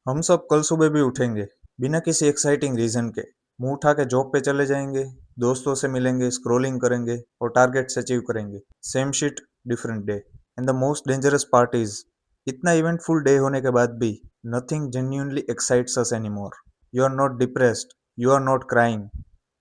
हम सब कल सुबह भी उठेंगे, बिना किसी एक्साइटिंग रीजन के। मुंह उठा के जॉब पे चले जाएंगे, दोस्तों से मिलेंगे, स्क्रॉलिंग करेंगे और टारगेट्स अचीव करेंगे। Same shit, different day. And the most dangerous part is, इतना इवेंटफुल डे होने के बाद भी nothing genuinely excites us anymore. You are not depressed, you are not crying,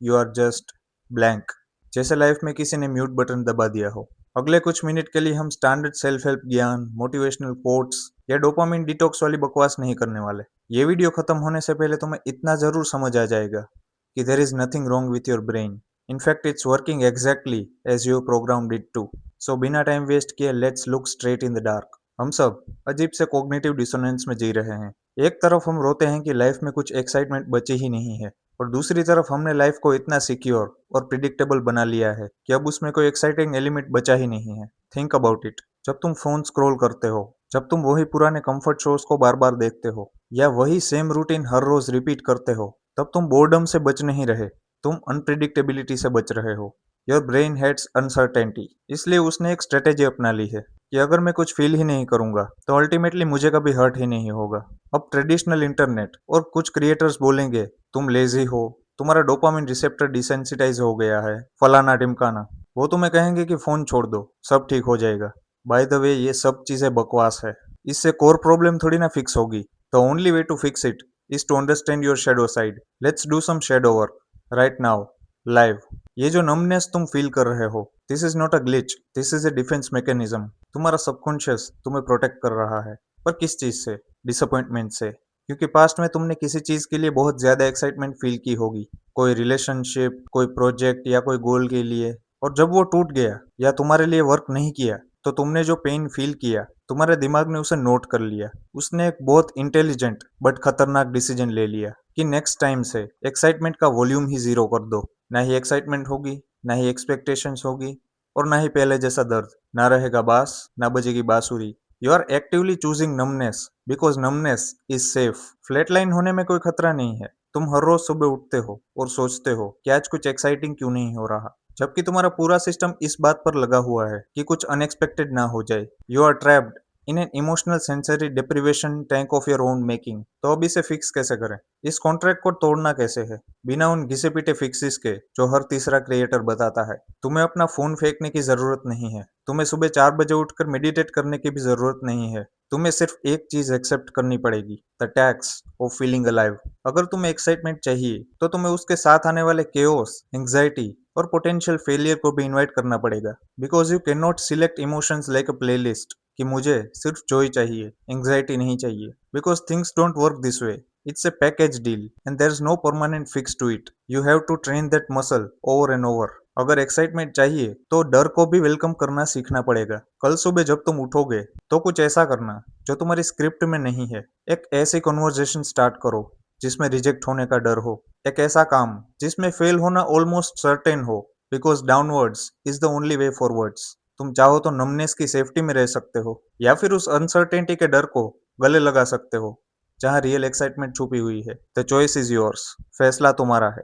you are just blank. जैसे life में किसी ने म्यूट बटन दबा दिया हो। अगले कुछ मिनट के लिए हम स्टैंडर्ड सेल्फ हेल्प ज्ञान, मोटिवेशनल कोट्स या डोपामिन डिटॉक्स वाली बकवास नहीं करने वाले। ये वीडियो खत्म होने से पहले तुम्हें इतना जरूर समझ आ जाएगा कि there is nothing wrong with your brain. In fact it's working exactly as your program did to. So बिना टाइम वेस्ट किए let's look straight in the dark. हम सब अजीब से कॉग्निटिव डिसोनेंस में जी रहे हैं। एक तरफ हम रोते हैं कि लाइफ में कुछ एक्साइटमेंट बची ही नहीं है, और दूसरी तरफ हमने लाइफ को इतना सिक्योर और प्रिडिक्टेबल बना लिया है कि अब उसमें कोई एक्साइटिंग एलिमेंट बचा ही नहीं है। Think about it. जब तुम फोन स्क्रॉल करते हो, जब तुम वही पुराने कंफर्ट शोज को बार बार देखते हो या वही सेम रूटीन हर रोज रिपीट करते हो, तब तुम बोर्डम से बच नहीं रहे, तुम अनप्रिडिक्टेबिलिटी से बच रहे हो। योर ब्रेन हेट्स अनसर्टेनिटी, इसलिए उसने एक स्ट्रेटेजी अपना ली है कि अगर मैं कुछ फील ही नहीं करूंगा तो अल्टीमेटली मुझे कभी हर्ट ही नहीं होगा। अब ट्रेडिशनल इंटरनेट और कुछ क्रिएटर्स बोलेंगे तुम लेजी हो, तुम्हारा डोपामिन रिसेप्टर डिसेंसिटाइज हो गया है, फलाना ढिमकाना। वो तुम्हें कहेंगे कि फोन छोड़ दो, सब ठीक हो जाएगा। बाय द वे, ये सब चीजें बकवास है। इससे कोर प्रॉब्लम थोड़ी ना फिक्स होगी। The only way to fix it is to understand your shadow side. Let's do some shadow work right now, live. ये जो नमनेस तुम फील कर रहे हो, this is not a glitch, this is a defence mechanism. तुम्हारा subconscious तुम्हें protect कर रहा है। पर किस चीज से? डिसअपॉइंटमेंट से। क्योंकि पास्ट में तुमने किसी चीज के लिए बहुत ज्यादा एक्साइटमेंट फील की होगी, कोई रिलेशनशिप, कोई प्रोजेक्ट या कोई गोल के लिए। और जब वो टूट गया या तुम्हारे लिए वर्क नहीं किया, तो तुमने जो पेन फील किया, तुम्हारे दिमाग ने उसे नोट कर लिया। उसने एक बहुत इंटेलिजेंट बट खतरनाक डिसीजन ले लिया कि नेक्स्ट टाइम से एक्साइटमेंट का वॉल्यूम ही जीरो कर दो। ना ही एक्साइटमेंट होगी, ना ही एक्सपेक्टेशंस होगी, और ना ही पहले जैसा दर्द। ना रहेगा बास, ना बजेगी बांसुरी। You are actively choosing numbness because numbness is safe. Flatline होने में कोई खतरा नहीं है। तुम हर रोज सुबह उठते हो और सोचते हो कि आज कुछ एक्साइटिंग क्यों नहीं हो रहा, जबकि तुम्हारा पूरा सिस्टम इस बात पर लगा हुआ है कि कुछ अनएक्सपेक्टेड ना हो जाए। You are trapped in an emotional sensory deprivation tank of your own making. तो अब इसे फिक्स कैसे करें? इस कॉन्ट्रैक्ट को तोड़ना कैसे है, बिना उन घिसे पिटे फिक्सिस के जो हर तीसरा क्रिएटर बताता है? तुम्हें अपना फोन फेंकने की जरूरत नहीं है। तुम्हें सुबह 4 बजे उठकर मेडिटेट करने की भी जरूरत नहीं है। तुम्हें सिर्फ एक चीज एक्सेप्ट करनी पड़ेगी, the tax of feeling alive. अगर तुम्हें एक्साइटमेंट चाहिए तो तुम्हें उसके साथ आने वाले केओस, एंग्जाइटी और पोटेंशियल फेलियर को भी इनवाइट करना पड़ेगा। Because you can not select emotions like a playlist कि मुझे सिर्फ जॉय चाहिए, एंग्जाइटी नहीं चाहिए। Because things don't work this way. It's a package deal and there is no permanent fix to it. You have to train that muscle over and over. अगर excitement चाहिए तो डर को भी वेलकम करना सीखना पड़ेगा। कल सुबह जब तुम उठोगे तो कुछ ऐसा करना जो तुम्हारी स्क्रिप्ट में नहीं है। एक ऐसी कन्वर्जेशन स्टार्ट करो जिसमें रिजेक्ट होने का डर हो। एक ऐसा काम जिसमें फेल होना ऑलमोस्ट सर्टेन हो, because downwards is the only way forwards. तुम चाहो तो नमनेस की सेफ्टी में रह सकते हो, या फिर उस अनसर्टेनिटी के डर को गले लगा सकते हो जहां रियल एक्साइटमेंट छुपी हुई है। The choice is yours. फैसला तुम्हारा है।